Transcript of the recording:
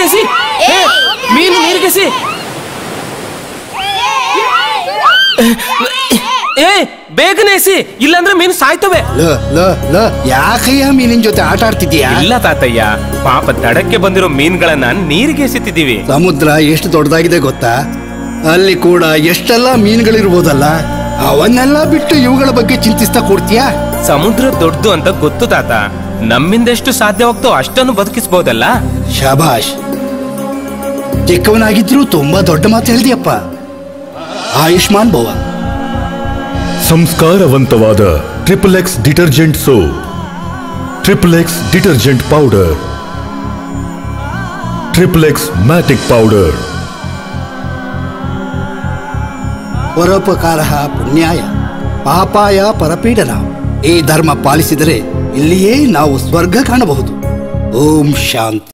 AC AC ಮೀನು ನೀರಿಗೆಸಿ. ಬೇಗನೆ AC, ಇಲ್ಲಾಂದ್ರೆ ಮೀನು ಸಾಯ್ತವೆ. ಯಾಕಯ್ಯ ಮೀನಿನ ಜೊತೆ ಆಟ ಆಡ್ತಿದ್ಯಾ? ಇಲ್ಲ ತಾತಯ್ಯ, ಪಾಪ ದಡಕ್ಕೆ ಬಂದಿರೋ ಮೀನುಗಳನ್ನ ನೀರಿಗೆ ಎಸಿತಿದ್ದೀವಿ. ಸಮುದ್ರ ಎಷ್ಟು ದೊಡ್ಡದಾಗಿದೆ ಗೊತ್ತಾ? ಅಲ್ಲಿ ಕೂಡ ಎಷ್ಟೆಲ್ಲ ಮೀನುಗಳಿರ್ಬೋದಲ್ಲ. ಅವನ್ನೆಲ್ಲ ಬಿಟ್ಟು ಇವುಗಳ ಬಗ್ಗೆ ಚಿಂತಿಸ್ತಾ ಕೊಡ್ತೀಯಾ? ಸಮುದ್ರ ದೊಡ್ಡದು ಅಂತ ಗೊತ್ತು ತಾತ, ನಮ್ಮಿಂದ ಎಷ್ಟು ಸಾಧ್ಯವಾಗ್ತೋ ಅಷ್ಟನ್ನು ಬದುಕಿಸಬಹುದಲ್ಲ. ಶಾಬಾಷ್, ಚಿಕ್ಕವನಾಗಿದ್ರು ತುಂಬಾ ದೊಡ್ಡ ಮಾತು ಹೇಳಿದ್ಯಪ್ಪ. ಆಯುಷ್ಮಾನ್ ಭವ. ಸಂಸ್ಕಾರವಂತವಾದ triple X detergent soap, triple X detergent powder, triple X matic powder. ಪರೋಪಕಾರ ಪುಣ್ಯಾಯ ಪಾಪಾಯ ಪರಪೀಡನ. ಈ ಧರ್ಮ ಪಾಲಿಸಿದರೆ ಇಲ್ಲಿಯೇ ನಾವು ಸ್ವರ್ಗ ಕಾಣಬಹುದು. ಓಂ ಶಾಂತಿ.